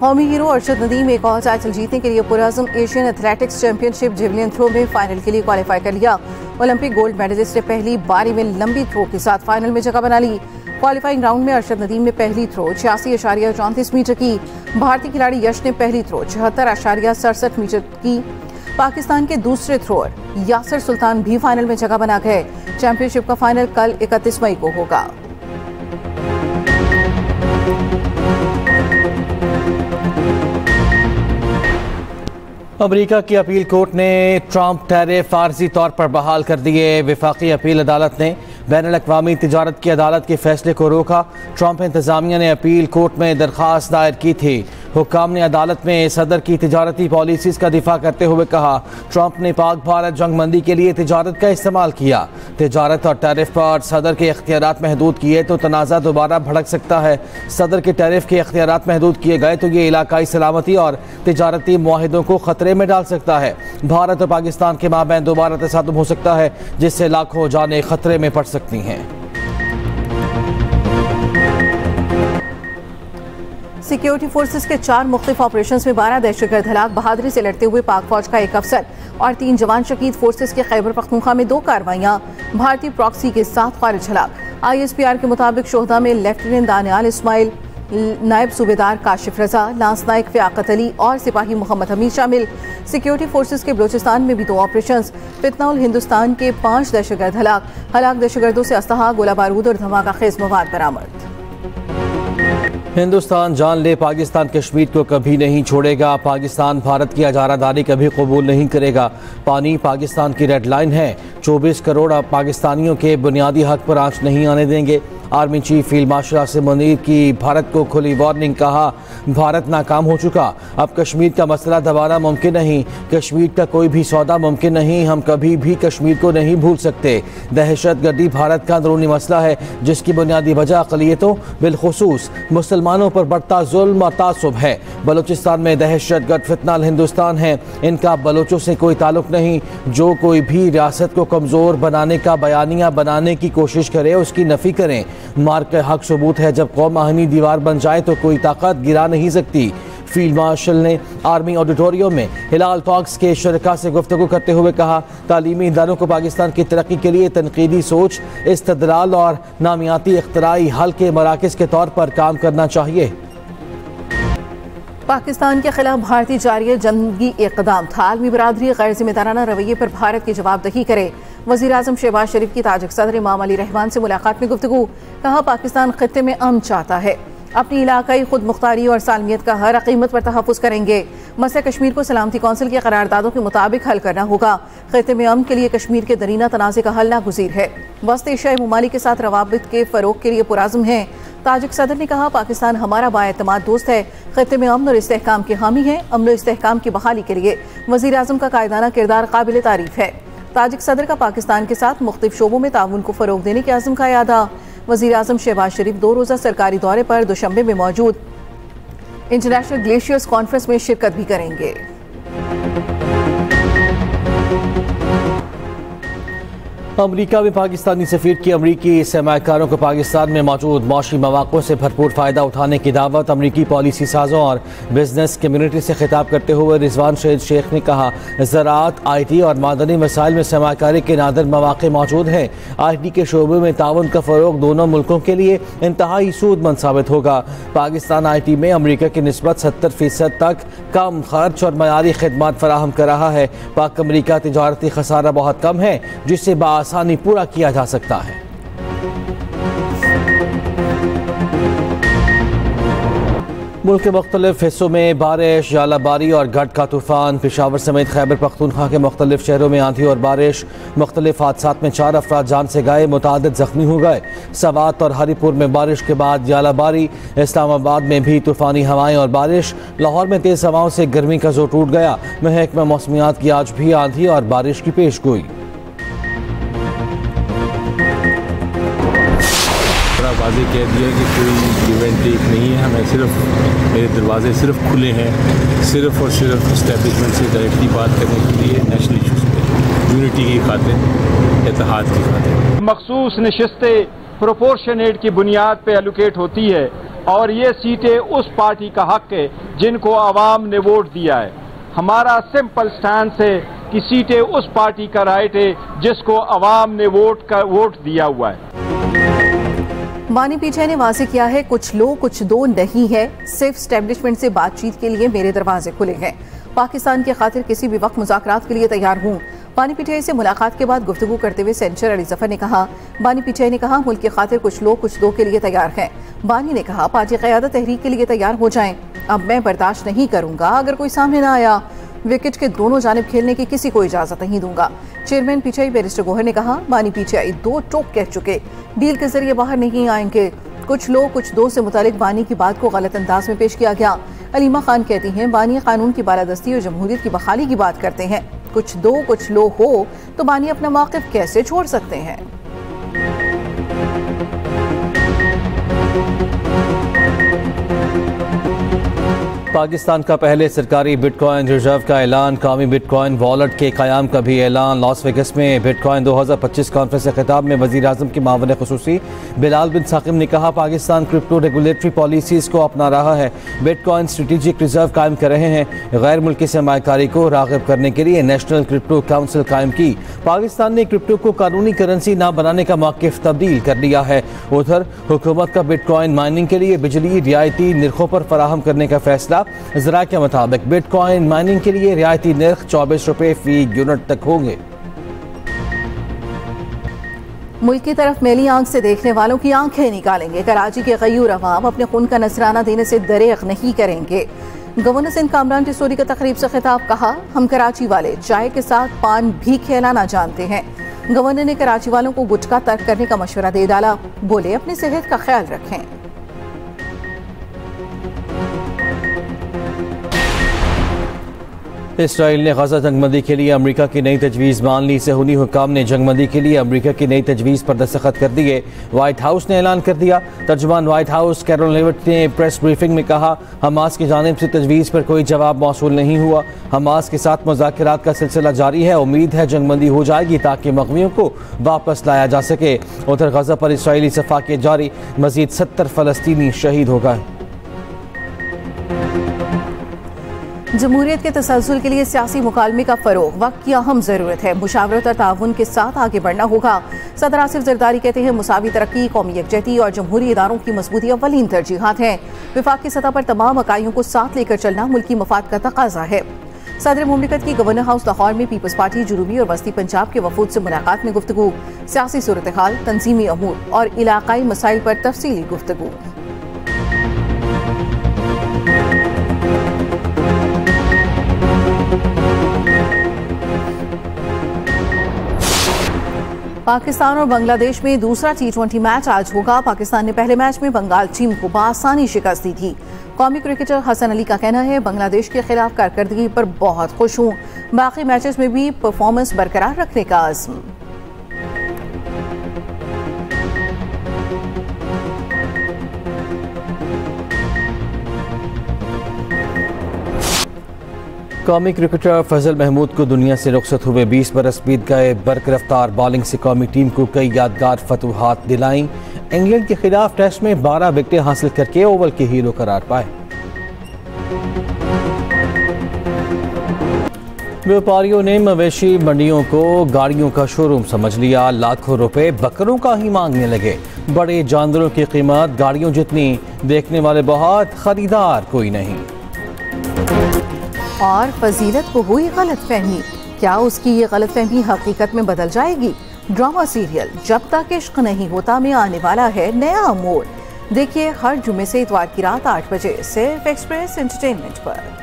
कौमी हीरो अरशद नदीम एक और टाइटल जीतने के लिए पुरअज़्म Asian athletics championship javelin throw में फाइनल के लिए क्वालिफाई कर लिया। ओलंपिक गोल्ड मेडलिस्ट ने पहली बारी में लंबी थ्रो के साथ फाइनल में जगह बना ली। क्वालिफाइंग राउंड में अरशद नदीम ने पहली थ्रो 86.34 मीटर की। भारतीय खिलाड़ी यश ने पहली थ्रो 74.67 मीटर की। पाकिस्तान के दूसरे थ्रोअर यासिर सुल्तान भी फाइनल में जगह बना गए। चैंपियनशिप का फाइनल कल 31 मई को होगा। अमेरिका की अपील कोर्ट ने ट्रंप टैरिफ आर्जी तौर पर बहाल कर दिए। वफाकी अपील अदालत ने बैनुल-अक़वामी तिजारत की अदालत के फैसले को रोका। ट्रंप इंतजामिया ने अपील कोर्ट में दरख्वास्त दायर की थी। हुक्काम ने अदालत में सदर की तिजारती पॉलिसीज का दिफा करते हुए कहा, ट्रंप ने पाक भारत जंगबंदी के लिए तिजारत का इस्तेमाल किया। तिजारत और टैरिफ पर सदर के इख्तियारात महदूद किए तो तनाज़ा दोबारा भड़क सकता है। सदर के टैरिफ के इख्तियारात महदूद किए गए तो ये इलाकाई सलामती और तिजारती मुआहिदों को खतरे में डाल सकता है। भारत और पाकिस्तान के माबैन दोबारा तसादुम हो सकता है, जिससे लाखों जानें खतरे में पड़ सकती हैं। सिक्योरिटी फोर्सेस के 4 मुख्तलिफ ऑपरेशंस में 12 दहशतगर्द हलाक। बहादुरी से लड़ते हुए पाक फौज का एक अफसर और 3 जवान शहीद। फोर्सेस के खैबर पख्तूनख्वा में 2 कार्रवाइयां। भारतीय प्रॉक्सी के 7 खारिज हलाक। ISPR के मुताबिक शोहदा में लेफ्टिनेंट दानियाल इस्माइल, नायब सूबेदार काशिफ रजा, लांस नायक फ़ियाकत अली और सिपाही मोहम्मद हमीद शामिल। सिक्योरिटी फोर्सेस के बलोचिस्तान में भी 2 ऑपरेशंस। फितना हिंदुस्तान के 5 दहशतगर्द हलाक दहशतगर्दों से असलहा, गोला बारूद और धमाका खेज मवाद बरामद। हिंदुस्तान जान ले पाकिस्तान कश्मीर को कभी नहीं छोड़ेगा। पाकिस्तान भारत की इजारादारी कभी कबूल नहीं करेगा। पानी पाकिस्तान की रेड लाइन है। 24 करोड़ पाकिस्तानियों के बुनियादी हक पर आंच नहीं आने देंगे। Army chief field marshal Asim Munir की भारत को खुली वार्निंग। कहा, भारत नाकाम हो चुका, अब कश्मीर का मसला दबाना मुमकिन नहीं। कश्मीर का कोई भी सौदा मुमकिन नहीं। हम कभी भी कश्मीर को नहीं भूल सकते। दहशतगर्दी भारत का अंदरूनी मसला है, जिसकी बुनियादी वजह अक़लियतों बिलखुसूस मुसलमानों पर बढ़ता जुल्म और तासुब है। बलूचिस्तान में दहशतगर्द फितना हिंदुस्तान है, इनका बलोचों से कोई ताल्लुक नहीं। जो कोई भी रियासत को कमज़ोर बनाने का बयानिया बनाने की कोशिश करे, उसकी नफ़ी करें। मार्क का हक सबूत है, जब कौम आहनी दीवार बन जाए तो कोई ताकत गिरा नहीं सकती। फील्ड मार्शल ने आर्मी ऑडिटोरियम में हिलाल टॉक्स के शरका से गुफ्तगू करते हुए कहा, तालीमी इदारों को पाकिस्तान की तरक्की के लिए तनकीदी सोच, इस्तदलाल और नामियाती इख्तराई हल के मराकज़ के तौर पर काम करना चाहिए। पाकिस्तान के खिलाफ भारतीय जारी जंगी इक़दाम था। आलमी बरादरी गैर जिम्मेदाराना रवैये पर भारत की जवाबदही करे। वज़ीर आज़म शहबाज शरीफ की ताजिक सदर इमाम अली रहमान से मुलाकात में गुफ्तगू। कहा, पाकिस्तान खित्ते में अमन चाहता है, अपनी इलाकाई खुद मुख्तारी और सालमियत का हर कीमत पर तहफ़्फ़ुज़ करेंगे। मसला कश्मीर को सलामती कौंसिल की करारदादों के मुताबिक हल करना होगा। खित्ते में अमन के लिए कश्मीर के दरीना तनाज़े का हल नागुज़ीर है। वस्त एशियाई ममालिक के साथ रवाबित के फ़रोग़ के लिए पुरअज़्म है। ताजिक सदर ने कहा, पाकिस्तान हमारा बाएतमाद दोस्त है, खित्ते में अमन और इस्तेहकाम के हामी है। अमन और इस्तेहकाम की बहाली के लिए वज़ीर आज़म का कायदाना किरदार काबिल तारीफ़ है। ताजिक सदर का पाकिस्तान के साथ मुख्तलिफ शोबों में ताउन को फ़रोग़ देने के आज़म का यादा। वज़ीर आज़म शहबाज शरीफ 2 रोज़ा सरकारी दौरे पर दुशंबे में मौजूद इंटरनेशनल ग्लेशियर्स कॉन्फ्रेंस में शिरकत भी करेंगे। अमरीका में पाकिस्तानी सफीर की अमरीकी सरमायाकारों को पाकिस्तान में मौजूद मौशी मौक़ों से भरपूर फ़ायदा उठाने की दावत। अमरीकी पॉलिसी साज़ों और बिजनेस कम्यूनिटी से खिताब करते हुए रिजवान शहीद शेख ने कहा, ज़राअत, IT और मादनी वसाइल में सरमायाकारी के नादिर मौक़े मौजूद हैं। IT के शोबे में ताउन का फ़रोग़ दोनों मुल्कों के लिए इंतहाई सूदमंद साबित होगा। पाकिस्तान IT में अमरीका की निस्बत 70% तक कम खर्च और मयारी खिदमात फराहम कर रहा है। पाक अमरीका तिजारती खसारा बहुत कम है, जिससे आसानी पूरा किया जा सकता है। मुल्क के मुख्तलिफ हिस्सों में बारिश, जालाबारी और गड का तूफान। पेशावर समेत खैबर पख्तूनख्वा के मुख्तलिफ शहरों में आंधी और बारिश। मुख्तलिफ हादसात में 4 अफराद जान से गए, मुतादिद जख्मी हो गए। सवात और हरीपुर में बारिश के बाद जालाबारी। इस्लामाबाद में भी तूफानी हवाएं और बारिश। लाहौर में तेज़ हवाओं से गर्मी का जोर टूट गया। महकमा मौसमियात की आज भी आंधी और बारिश की पेश गोई। वाज़ेह कह दिया कि कोई इवेंट टेक नहीं है, हमें सिर्फ मेरे दरवाजे सिर्फ खुले हैं, सिर्फ और सिर्फ इस्टेब्लिशमेंट से डायरेक्टली बात करने के लिए नेशनल इशूज़ पे, यूनिटी की खातिर, इत्तेहाद की खातिर। मखसूस नशिस्तें प्रोपोर्शनेट की बुनियाद पे एलोकेट होती है और ये सीटें उस पार्टी का हक है जिनको आवाम ने वोट दिया है। हमारा सिंपल स्टैंड है कि सीटें उस पार्टी का राइट है जिसको आवाम ने वोट दिया हुआ है। बानी पीछे ने वाजे किया है, कुछ लो कुछ दो नहीं है, सिर्फ स्टैब्लिशमेंट से बातचीत के लिए मेरे दरवाजे खुले हैं। पाकिस्तान की खातिर किसी भी वक्त मुज़ाकरात के लिए तैयार हूँ। बानी पीटीआई से मुलाकात के बाद गुफ्तगू करते हुए सेनेटर अली जफर ने कहा, बानी पीटीआई ने कहा मुल्क की खातिर कुछ लोग कुछ दो के लिए तैयार हैं। बानी ने कहा पार्टी क़यादत तहरीक के लिए तैयार हो जाएं। अब मैं बर्दाश्त नहीं करूंगा अगर कोई सामने ना आया। विकेट के दोनों जानिब खेलने की किसी को इजाजत नहीं दूंगा। चेयरमैन पीटीआई बैरिस्टर गोहर ने कहा, बानी पीटीआई दो टोक कह चुके, डील के जरिए बाहर नहीं आएंगे। कुछ लोग कुछ दो से मुतालिक बानी की बात को गलत अंदाज में पेश किया गया। अलीमा खान कहती हैं, बानी कानून की बालादस्ती और जमहूरियत की बहाली की बात करते हैं। कुछ दो कुछ लो हो तो बानी अपना मौक़िफ़ कैसे छोड़ सकते हैं। पाकिस्तान का पहले सरकारी बिटकॉइन रिजर्व का ऐलान, कौमी बिटकॉइन वॉलेट के क़याम का भी ऐलान। लॉस वेगस में बिटकॉइन 2025 कॉन्फ्रेंस से खिताब में वज़ीर आज़म के मावन ख़ुसूसी बिलाल बिन साकिब ने कहा, पाकिस्तान क्रिप्टो रेगुलेटरी पॉलिसीज़ को अपना रहा है। बिटकॉइन स्ट्रेटेजिक रिजर्व कायम कर रहे हैं। गैर मुल्की सरमायाकारी को राग़िब करने के लिए नेशनल क्रिप्टो काउंसिल कायम की। पाकिस्तान ने क्रिप्टो को कानूनी करेंसी न बनाने का मौक़िफ़ तब्दील कर लिया है। उधर हुकूमत का बिटकॉइन माइनिंग के लिए बिजली रियायती निर्खों पर फराहम करने का फैसला। ज़रा के मुताबिक बिटकॉइन माइनिंग के लिए रियायती निर्ख 24 रुपए फी यूनिट तक होंगे। मुल्क की तरफ मेली आंख से देखने वालों की आंखें निकालेंगे। कराची के गयूर अवाम अपने खून का नजराना देने से दरेग नहीं करेंगे। गवर्नर सिंध कामरान टिसोरी का तकरीब से खिताब, कहा हम कराची वाले चाय के साथ पान भी खिलाना जानते हैं। गवर्नर ने कराची वालों को गुटखा तर्क करने का मशवरा दे डाला। बोले अपनी सेहत का ख्याल रखें। इसराइल ने गजा जंगबंदी के लिए अमेरिका की नई तजवीज़ मान ली। सहूनी हुकाम ने जंगबंदी के लिए अमेरिका की नई तजवीज़ पर दस्तखत कर दिए। व्हाइट हाउस ने ऐलान कर दिया। तर्जुमान व्हाइट हाउस कैरोल लेविट ने प्रेस ब्रीफिंग में कहा, हमास की जानिब से तजवीज़ पर कोई जवाब मौसूल नहीं हुआ। हमास के साथ मुज़ाकरात का सिलसिला जारी है। उम्मीद है जंगबंदी हो जाएगी ताकि मग़वियों को वापस लाया जा सके। उधर गजा पर इसराइली सफाकियत जारी, मज़ीद 70 फ़लस्तीनी शहीद हो गए। जमहूरियत के तसलसल के लिए सियासी मुकालमे का फरोग वक्त की अहम ज़रूरत है। मुशावरत और ताउन के साथ आगे बढ़ना होगा। सदर आसिफ जरदारी कहते हैं, मुसावी तरक्की, कौमी यकजहती और जमहूरी इदारों की मजबूती अव्वलीन तरजीहात हैं। विफाक की सतह पर तमाम इकाइयों को साथ लेकर चलना मुल्की मफाद का तकाजा है। सदर मुमलिकत की गवर्नर हाउस लाहौर में पीपल्स पार्टी जुनूबी और वस्ती पंजाब के वफूद से मुलाकात में गुफ्तगू। सियासी सूरत हाल, तंजीमी अमूर और इलाकाई मसाइल पर तफसीली गुफ्तगू। पाकिस्तान और बांग्लादेश में दूसरा T20 मैच आज होगा। पाकिस्तान ने पहले मैच में बंगाल टीम को बआसानी शिकस्त दी थी। कौमी क्रिकेटर हसन अली का कहना है, बांग्लादेश के खिलाफ कारकर्दगी पर बहुत खुश हूँ। बाकी मैचेस में भी परफॉर्मेंस बरकरार रखने का आज़म। कौमी क्रिकेटर फजल महमूद को दुनिया से रुखसत हुए 20 बरस बीत गए। बरकरफ्तार बॉलिंग से कौमी टीम को कई यादगार फतूहात दिलाईं। इंग्लैंड के खिलाफ टेस्ट में 12 विकेटें हासिल करके ओवल के हीरो करार पाए। व्यापारियों ने मवेशी मंडियों को गाड़ियों का शोरूम समझ लिया। लाखों रुपए बकरों का ही मांगने लगे। बड़े जानवरों की कीमत गाड़ियों जितनी, देखने वाले बहुत, खरीदार कोई नहीं। और फजीलत को हुई गलतफहमी, क्या उसकी ये गलतफहमी हकीकत में बदल जाएगी? ड्रामा सीरियल जब तक इश्क नहीं होता में आने वाला है नया मोड़। देखिए हर जुमे से इतवार की रात 8 बजे सिर्फ एक्सप्रेस एंटरटेनमेंट पर।